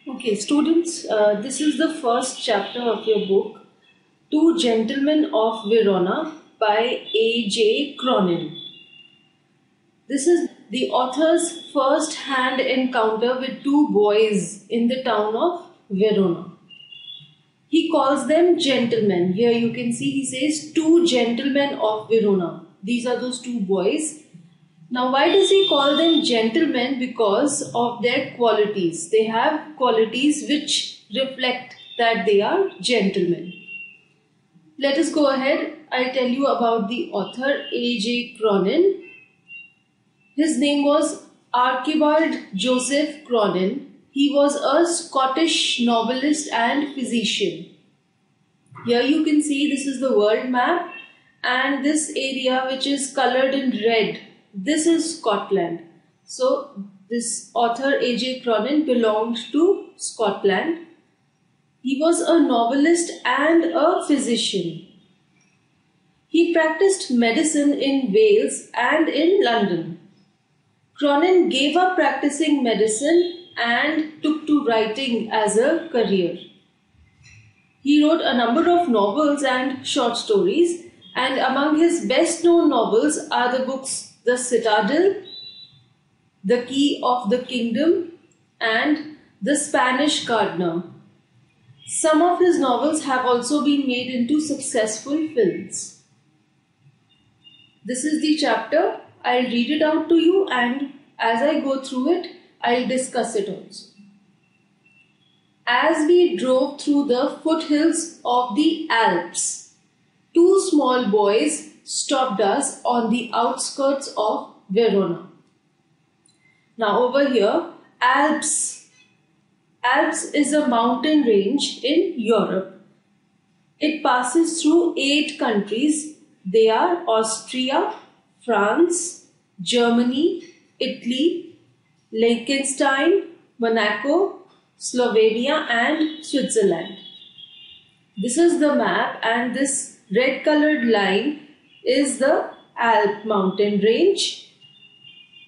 Okay, students, this is the first chapter of your book, Two Gentlemen of Verona by A.J. Cronin. This is the author's first-hand encounter with two boys in the town of Verona. He calls them gentlemen. Here you can see he says two gentlemen of Verona. These are those two boys. Now, why does he call them gentlemen? Because of their qualities. They have qualities which reflect that they are gentlemen. Let us go ahead. I'll tell you about the author A.J. Cronin. His name was Archibald Joseph Cronin. He was a Scottish novelist and physician. Here you can see this is the world map, and this area which is colored in red, this is Scotland. So this author A.J. Cronin belonged to Scotland. He was a novelist and a physician. He practiced medicine in Wales and in London. Cronin gave up practicing medicine and took to writing as a career. He wrote a number of novels and short stories, and among his best known novels are the books The Citadel, The Key of the Kingdom, and The Spanish Gardener. Some of his novels have also been made into successful films. This is the chapter. I'll read it out to you, and as I go through it, I'll discuss it also. As we drove through the foothills of the Alps, two small boys stopped us on the outskirts of Verona. Now over here, Alps is a mountain range in Europe. It passes through 8 countries. They are Austria, France, Germany, Italy, Liechtenstein, Monaco, Slovenia and Switzerland. This is the map, and this red colored line is the Alp mountain range.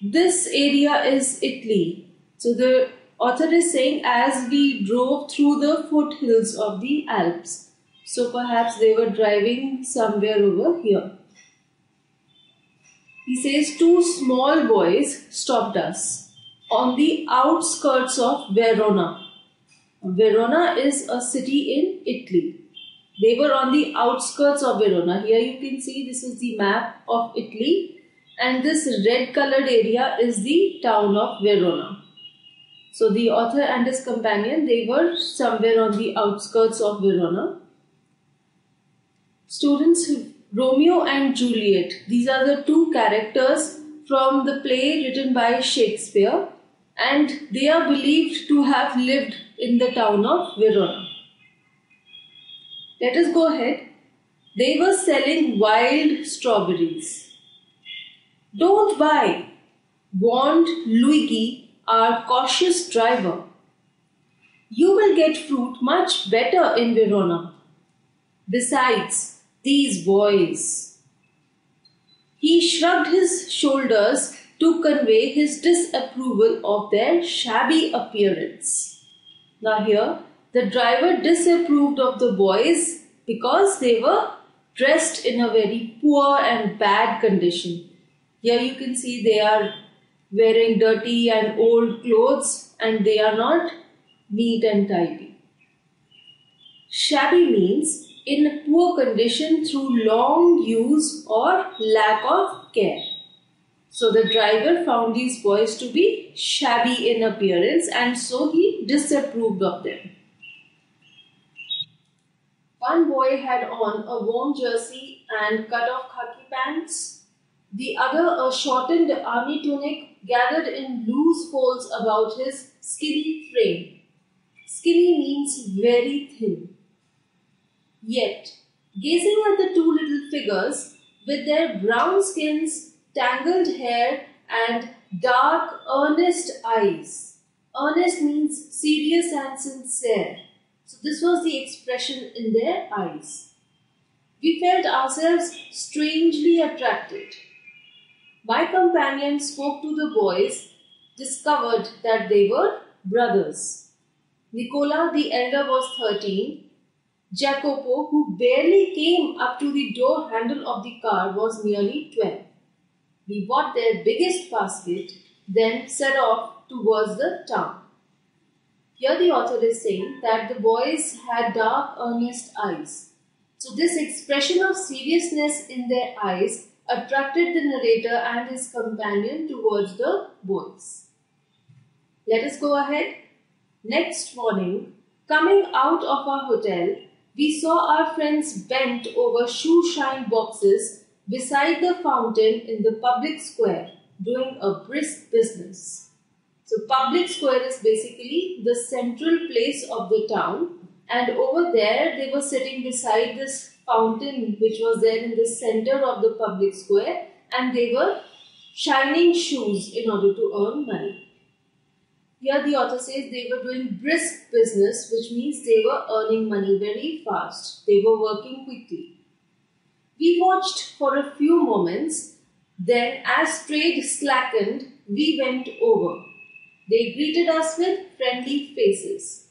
This area is Italy. So the author is saying as we drove through the foothills of the Alps. So perhaps they were driving somewhere over here. He says two small boys stopped us on the outskirts of Verona. Verona is a city in Italy. They were on the outskirts of Verona. Here you can see this is the map of Italy, and this red colored area is the town of Verona. So the author and his companion, they were somewhere on the outskirts of Verona. Students, Romeo and Juliet, these are the two characters from the play written by Shakespeare, and they are believed to have lived in the town of Verona. Let us go ahead. They were selling wild strawberries. Don't buy, warned Luigi, our cautious driver. You will get fruit much better in Verona. Besides, these boys. He shrugged his shoulders to convey his disapproval of their shabby appearance. Now here, the driver disapproved of the boys because they were dressed in a very poor and bad condition. Here you can see they are wearing dirty and old clothes, and they are not neat and tidy. Shabby means in poor condition through long use or lack of care. So the driver found these boys to be shabby in appearance, and so he disapproved of them. One boy had on a worn jersey and cut-off khaki pants. The other a shortened army tunic gathered in loose folds about his skinny frame. Skinny means very thin. Yet, gazing at the two little figures with their brown skins, tangled hair and dark, earnest eyes. Earnest means serious and sincere. So this was the expression in their eyes. We felt ourselves strangely attracted. My companion spoke to the boys, discovered that they were brothers. Nicola the elder was 13. Jacopo, who barely came up to the door handle of the car, was nearly 12. We bought their biggest basket, then set off towards the town. Here the author is saying that the boys had dark, earnest eyes. So this expression of seriousness in their eyes attracted the narrator and his companion towards the boys. Let us go ahead. Next morning, coming out of our hotel, we saw our friends bent over shoe-shine boxes beside the fountain in the public square, doing a brisk business. So public square is basically the central place of the town, and over there they were sitting beside this fountain which was there in the center of the public square, and they were shining shoes in order to earn money. Here the author says they were doing brisk business, which means they were earning money very fast. They were working quickly. We watched for a few moments, then as trade slackened, we went over. They greeted us with friendly faces.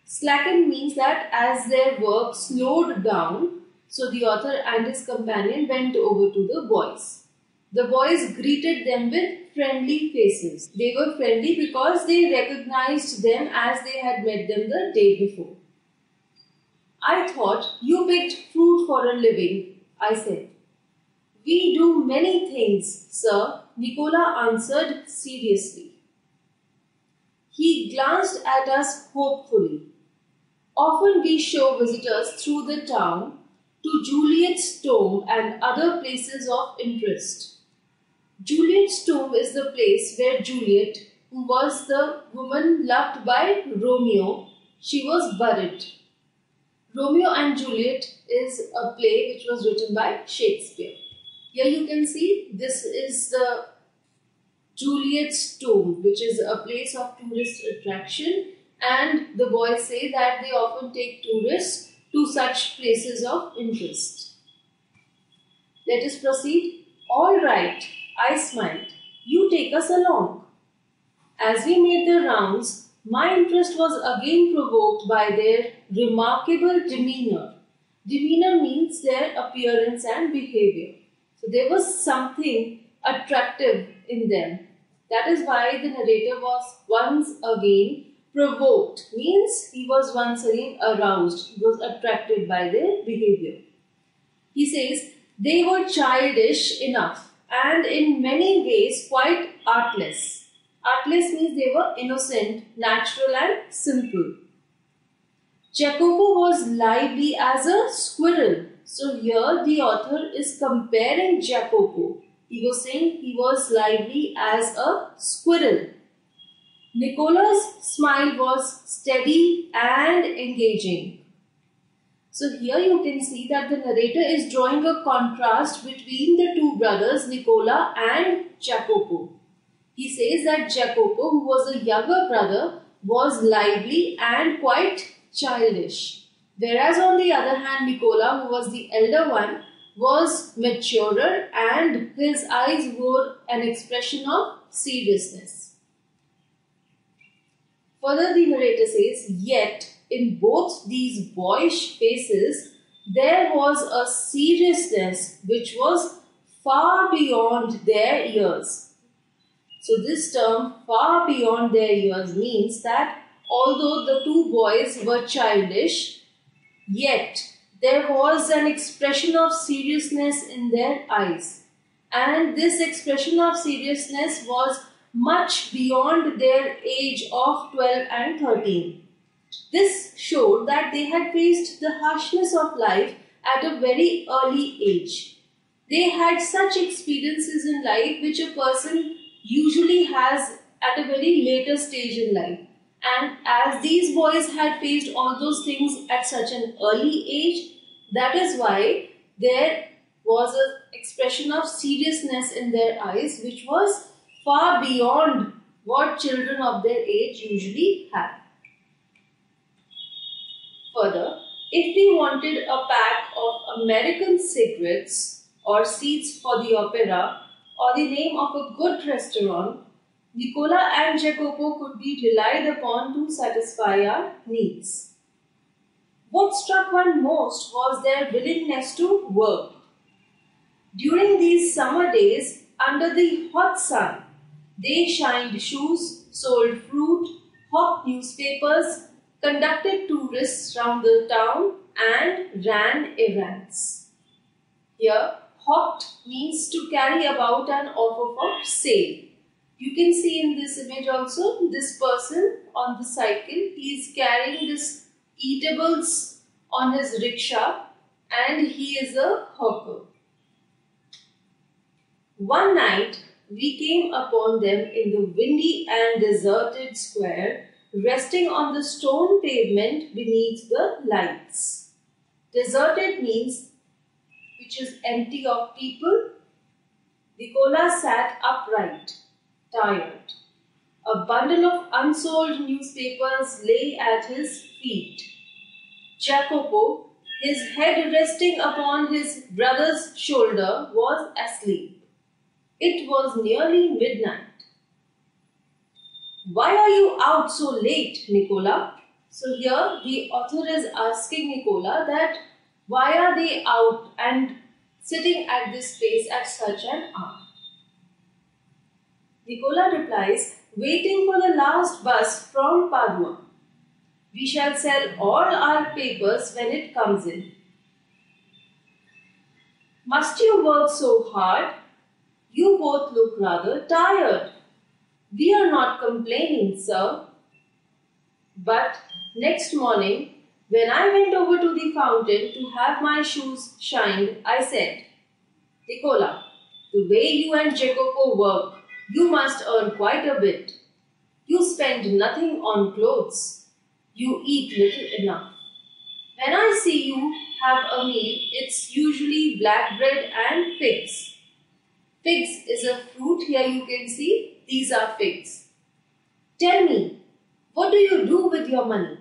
Slacken means that as their work slowed down, so the author and his companion went over to the boys. The boys greeted them with friendly faces. They were friendly because they recognized them as they had met them the day before. I thought you picked fruit for a living, I said. We do many things, sir, Nicola answered seriously. He glanced at us hopefully. Often we show visitors through the town to Juliet's tomb and other places of interest. Juliet's tomb is the place where Juliet, who was the woman loved by Romeo, she was buried. Romeo and Juliet is a play which was written by Shakespeare. Here you can see this is the Juliet's tomb, which is a place of tourist attraction, and the boys say that they often take tourists to such places of interest. Let us proceed. All right, I smiled. You take us along. As we made the rounds, my interest was again provoked by their remarkable demeanor. Demeanor means their appearance and behavior. So there was something attractive in them. That is why the narrator was once again provoked. Means he was once again aroused. He was attracted by their behavior. He says, they were childish enough and in many ways quite artless. Artless means they were innocent, natural and simple. Jacopo was lively as a squirrel. So here the author is comparing Jacopo. He was saying he was lively as a squirrel. Nicola's smile was steady and engaging. So here you can see that the narrator is drawing a contrast between the two brothers, Nicola and Jacopo. He says that Jacopo, who was a younger brother, was lively and quite childish. Whereas on the other hand, Nicola, who was the elder one, was maturer and his eyes wore an expression of seriousness. Further, the narrator says, yet in both these boyish faces, there was a seriousness which was far beyond their years. So this term, far beyond their years, means that although the two boys were childish, yet there was an expression of seriousness in their eyes. And this expression of seriousness was much beyond their age of 12 and 13. This showed that they had faced the harshness of life at a very early age. They had such experiences in life which a person usually has at a very later stage in life. And as these boys had faced all those things at such an early age, that is why there was an expression of seriousness in their eyes which was far beyond what children of their age usually have. Further, if we wanted a pack of American cigarettes or seats for the opera or the name of a good restaurant, Nicola and Jacopo could be relied upon to satisfy our needs. What struck one most was their willingness to work. During these summer days, under the hot sun, they shined shoes, sold fruit, hawked newspapers, conducted tourists round the town, and ran errands. Here, hawked means to carry about an offer for sale. You can see in this image also, this person on the cycle, he is carrying this eatables on his rickshaw and he is a hawker. One night, we came upon them in the windy and deserted square, resting on the stone pavement beneath the lights. Deserted means which is empty of people. Nicola sat upright, tired. A bundle of unsold newspapers lay at his feet. Jacopo, his head resting upon his brother's shoulder, was asleep. It was nearly midnight. Why are you out so late, Nicola? So here the author is asking Nicola that why are they out and sitting at this place at such an hour? Nicola replies, waiting for the last bus from Padua. We shall sell all our papers when it comes in. Must you work so hard? You both look rather tired. We are not complaining, sir. But next morning, when I went over to the fountain to have my shoes shined, I said, Nicola, the way you and Jacopo work, you must earn quite a bit. You spend nothing on clothes. You eat little enough. When I see you have a meal, it's usually black bread and figs. Figs is a fruit. Here you can see these are figs. Tell me, what do you do with your money?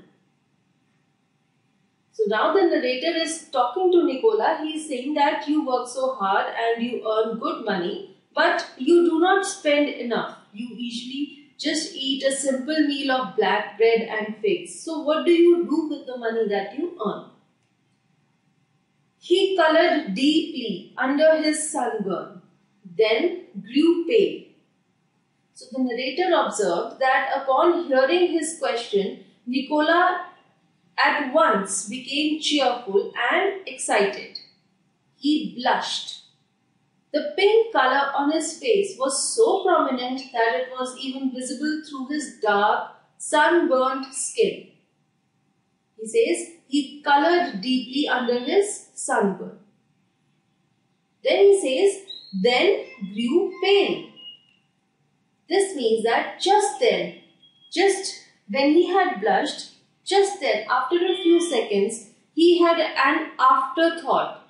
So now the narrator is talking to Nicola. He is saying that you work so hard and you earn good money, but you do not spend enough. You usually just eat a simple meal of black bread and figs. So what do you do with the money that you earn? He colored deeply under his sunburn, then grew pale. So the narrator observed that upon hearing his question, Nicola at once became cheerful and excited. He blushed. The pink color on his face was so prominent that it was even visible through his dark, sunburnt skin. He says he colored deeply under his sunburn. Then he says, then grew pale. This means that just then, just when he had blushed, just then, after a few seconds, he had an afterthought.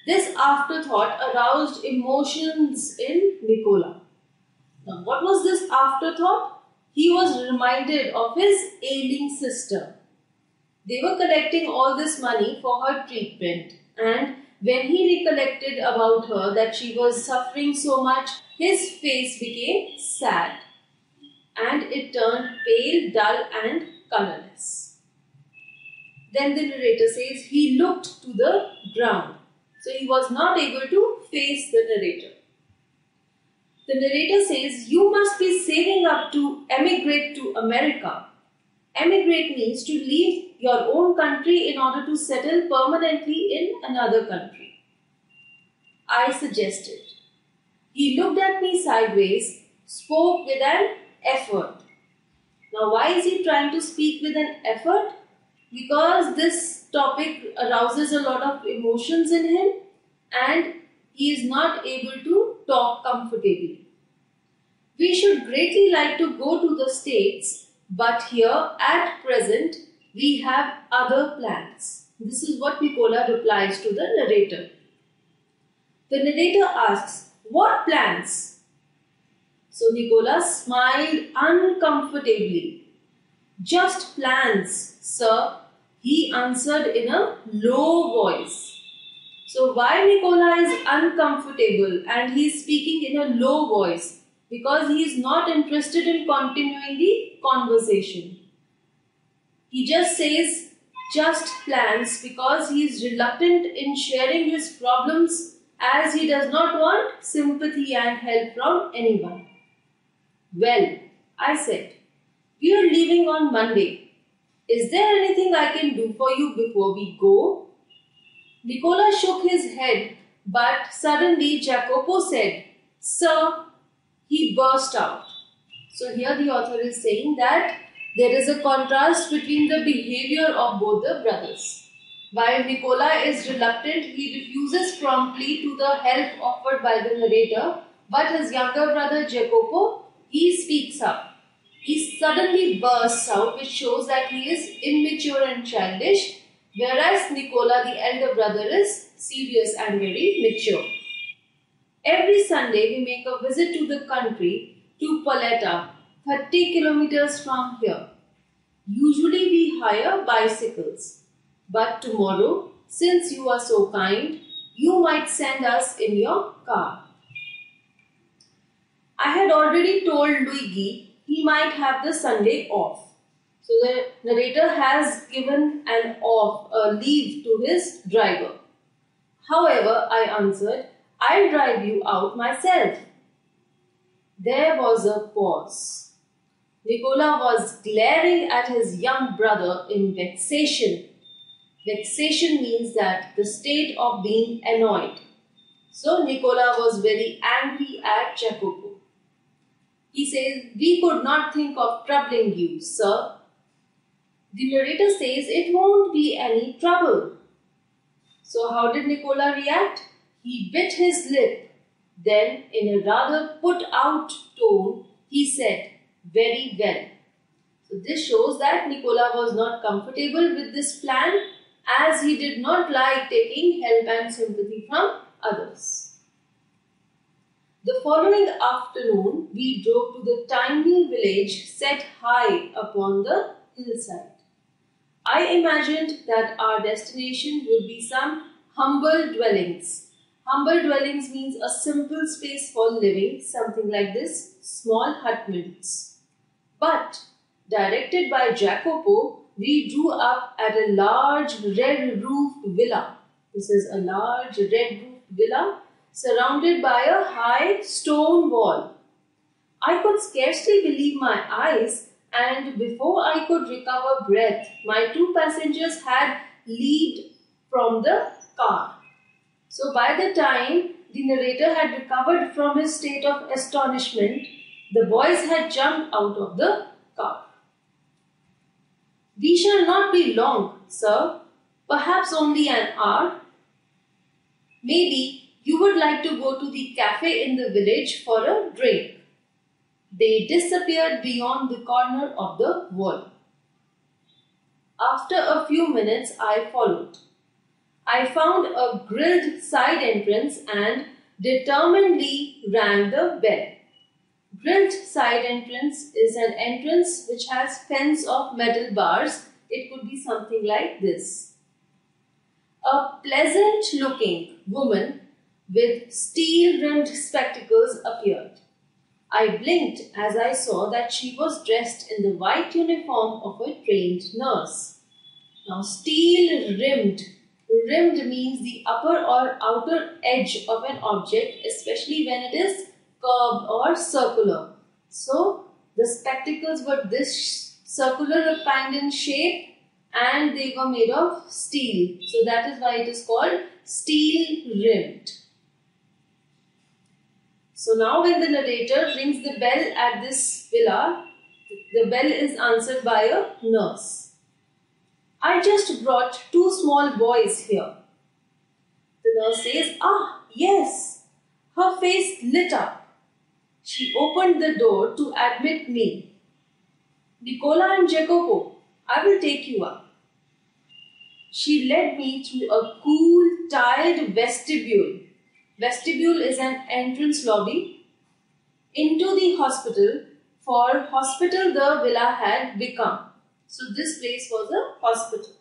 This afterthought aroused emotions in Nicola. Now, what was this afterthought? He was reminded of his ailing sister. They were collecting all this money for her treatment, and when he recollected about her that she was suffering so much, his face became sad and it turned pale, dull and colorless. Then the narrator says he looked to the ground. So he was not able to face the narrator. The narrator says, you must be saving up to emigrate to America. Emigrate means to leave your own country in order to settle permanently in another country. I suggested. He looked at me sideways, spoke with an effort. Now why is he trying to speak with an effort? Because this topic arouses a lot of emotions in him and he is not able to talk comfortably. We should greatly like to go to the States, but here at present we have other plans. This is what Nicola replies to the narrator. The narrator asks, what plans? So Nicola smiled uncomfortably. Just plans, sir, he answered in a low voice. So why Nicola is uncomfortable and he is speaking in a low voice? because he is not interested in continuing the conversation. He just says just plans because he is reluctant in sharing his problems as he does not want sympathy and help from anyone. Well, I said, we are leaving on Monday. Is there anything I can do for you before we go? Nicola shook his head, but suddenly Jacopo said, Sir, he burst out. So here the author is saying that there is a contrast between the behavior of both the brothers. While Nicola is reluctant, he refuses promptly to the help offered by the narrator, but his younger brother Jacopo, he speaks up. He suddenly bursts out, which shows that he is immature and childish, whereas Nicola, the elder brother, is serious and very mature. Every Sunday, we make a visit to the country, to Paletta, 30 kilometers from here. Usually, we hire bicycles. But tomorrow, since you are so kind, you might send us in your car. I had already told Luigi he might have the Sunday off. So the narrator has given a leave to his driver. However, I answered, I'll drive you out myself. There was a pause. Nicola was glaring at his young brother in vexation. Vexation means that the state of being annoyed. So Nicola was very angry at Jacopo. He says, we could not think of troubling you, sir. The narrator says it won't be any trouble. So how did Nicola react? He bit his lip. Then, in a rather put out tone, he said, very well. So this shows that Nicola was not comfortable with this plan, as he did not like taking help and sympathy from others. The following afternoon, we drove to the tiny village set high upon the hillside. I imagined that our destination would be some humble dwellings. Humble dwellings means a simple space for living, something like this, small hutments. But, directed by Jacopo, we drew up at a large red-roofed villa. This is a large red-roofed villa surrounded by a high stone wall. I could scarcely believe my eyes, and before I could recover breath, my two passengers had leaped from the car. So by the time the narrator had recovered from his state of astonishment, the boys had jumped out of the car. We shall not be long, sir. Perhaps only an hour. Maybe you would like to go to the cafe in the village for a drink. They disappeared beyond the corner of the wall. After a few minutes, I followed. I found a grilled side entrance and determinedly rang the bell. Grilled side entrance is an entrance which has fence of metal bars. It could be something like this. A pleasant-looking woman with steel-rimmed spectacles appeared. I blinked as I saw that she was dressed in the white uniform of a trained nurse. Now, steel-rimmed means the upper or outer edge of an object, especially when it is curved or circular. So, the spectacles were this circular kind in shape and they were made of steel. So, that is why it is called steel-rimmed. So now when the narrator rings the bell at this villa, the bell is answered by a nurse. I just brought two small boys here. The nurse says, ah, yes. Her face lit up. She opened the door to admit me. Nicola and Jacopo, I will take you up. She led me through a cool, tiled vestibule. Vestibule is an entrance lobby into the hospital. For hospital the villa had become. So this place was a hospital.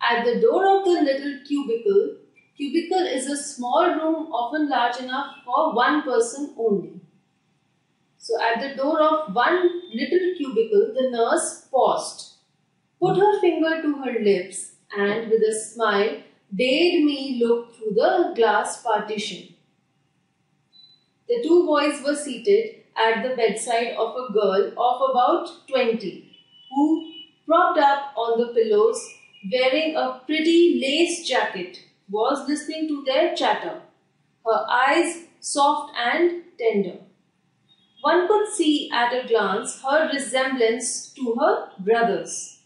At the door of the little cubicle is a small room often large enough for one person only. So at the door of one little cubicle, the nurse paused, put her finger to her lips, and with a smile bade me look through the glass partition. The two boys were seated at the bedside of a girl of about 20, who, propped up on the pillows, wearing a pretty lace jacket, was listening to their chatter, her eyes soft and tender. One could see at a glance her resemblance to her brothers.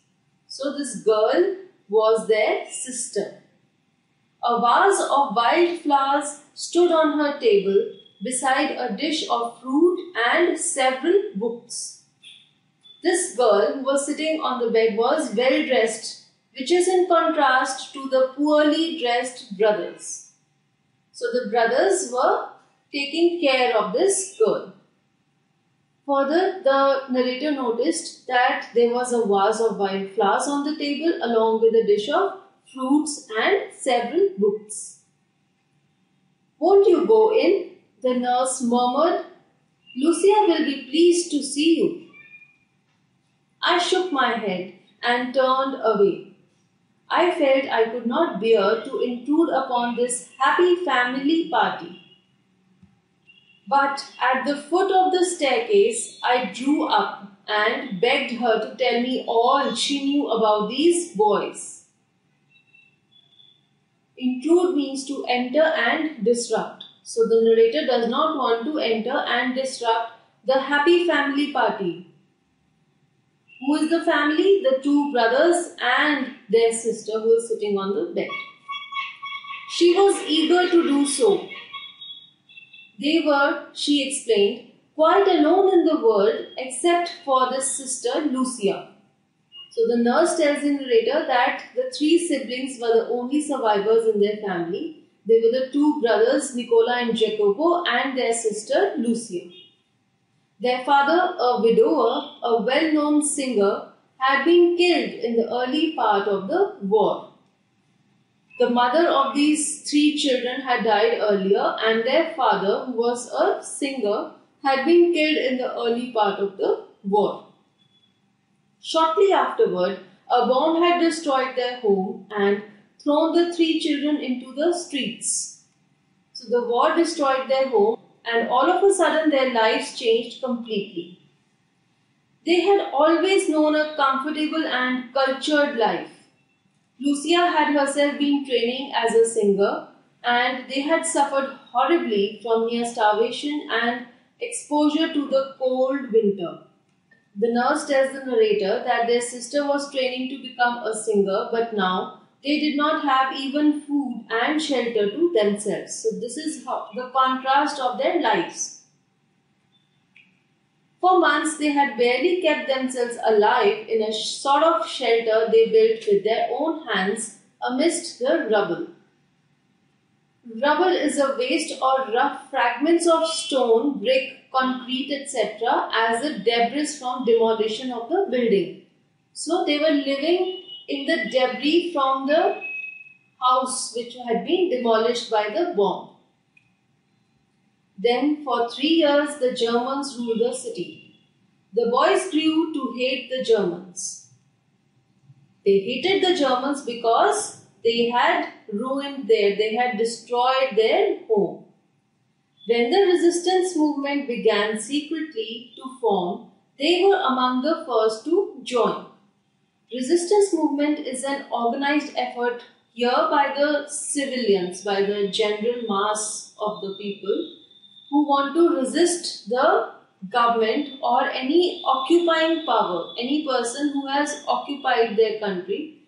So this girl was their sister. A vase of wild flowers stood on her table beside a dish of fruit and several books. This girl who was sitting on the bed was well dressed, which is in contrast to the poorly dressed brothers. So the brothers were taking care of this girl. Further, the narrator noticed that there was a vase of wild flowers on the table along with a dish of fruits and several books. "Won't you go in?" the nurse murmured. "Lucia will be pleased to see you." I shook my head and turned away. I felt I could not bear to intrude upon this happy family party. But at the foot of the staircase, I drew up and begged her to tell me all she knew about these boys. Intrude means to enter and disrupt. So the narrator does not want to enter and disrupt the happy family party. Who is the family? The two brothers and their sister who is sitting on the bed. She was eager to do so. They were, she explained, quite alone in the world except for this sister Lucia. So the nurse tells the narrator that the three siblings were the only survivors in their family. They were the two brothers Nicola and Jacopo and their sister Lucia. Their father, a widower, a well-known singer, had been killed in the early part of the war. The mother of these three children had died earlier, and their father, who was a singer, had been killed in the early part of the war. Shortly afterward, a bomb had destroyed their home and thrown the three children into the streets. So the war destroyed their home, and all of a sudden their lives changed completely. They had always known a comfortable and cultured life. Lucia had herself been training as a singer, and they had suffered horribly from near starvation and exposure to the cold winter. The nurse tells the narrator that their sister was training to become a singer, but now they did not have even food and shelter to themselves. So this is the contrast of their lives. For months they had barely kept themselves alive in a sort of shelter they built with their own hands amidst the rubble. Rubble is a waste or rough fragments of stone, brick, concrete, etc. as a debris from demolition of the building. So they were living in the debris from the house which had been demolished by the bomb. Then for 3 years the Germans ruled the city. The boys grew to hate the Germans. They hated the Germans because they had they had destroyed their home. When the resistance movement began secretly to form, they were among the first to join. Resistance movement is an organized effort here by the civilians, by the general mass of the people who want to resist the government or any occupying power, any person who has occupied their country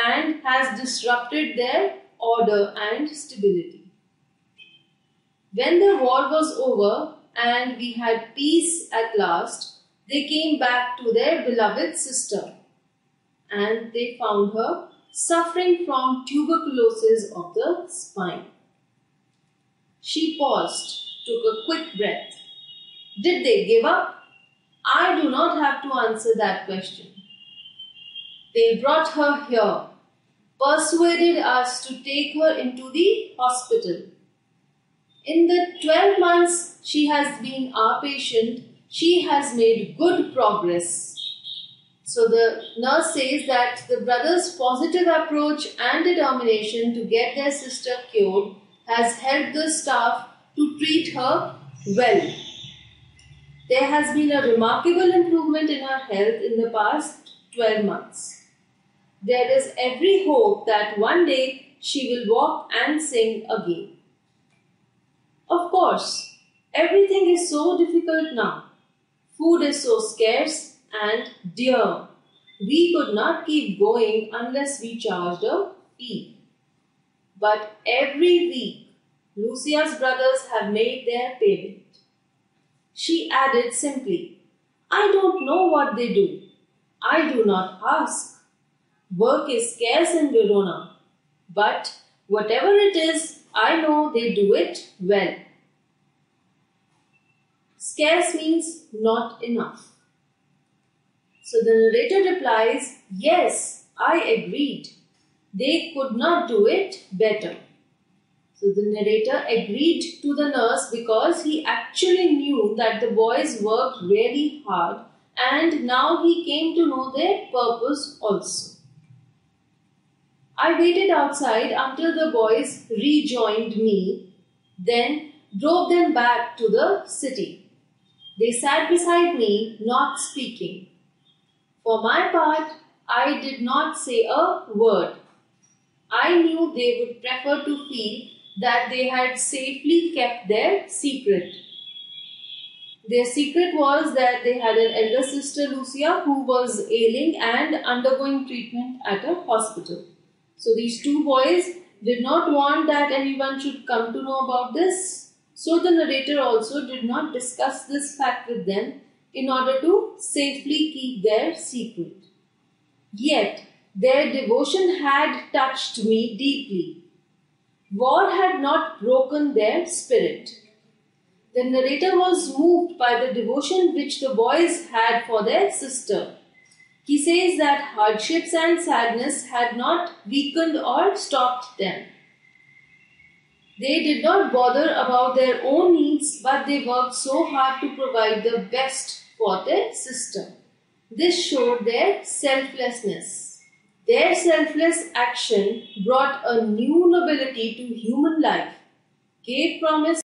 and has disrupted their order and stability. When the war was over and we had peace at last, they came back to their beloved sister and they found her suffering from tuberculosis of the spine. She paused, took a quick breath. Did they give up? I do not have to answer that question. They brought her here, persuaded us to take her into the hospital. In the 12 months she has been our patient, She has made good progress. So the nurse says that the brothers' positive approach and determination to get their sister cured has helped the staff to treat her well. There has been a remarkable improvement in her health in the past 12 months. There is every hope that one day she will walk and sing again. Of course, everything is so difficult now. Food is so scarce and dear. We could not keep going unless we charged a fee. But every week, Lucia's brothers have made their payment. She added simply, I don't know what they do. I do not ask. Work is scarce in Verona, but whatever it is, I know they do it well. Scarce means not enough. So the narrator replies, yes, I agreed. They could not do it better. So the narrator agreed to the nurse because he actually knew that the boys worked really hard and now he came to know their purpose also. I waited outside until the boys rejoined me, then drove them back to the city. They sat beside me, not speaking. For my part, I did not say a word. I knew they would prefer to feel that they had safely kept their secret. Their secret was that they had an elder sister, Lucia, who was ailing and undergoing treatment at a hospital. So these two boys did not want that anyone should come to know about this. So the narrator also did not discuss this fact with them in order to safely keep their secret. Yet their devotion had touched me deeply. War had not broken their spirit. The narrator was moved by the devotion which the boys had for their sister. He says that hardships and sadness had not weakened or stopped them. They did not bother about their own needs, but they worked so hard to provide the best for their sister. This showed their selflessness. Their selfless action brought a new nobility to human life, gave promise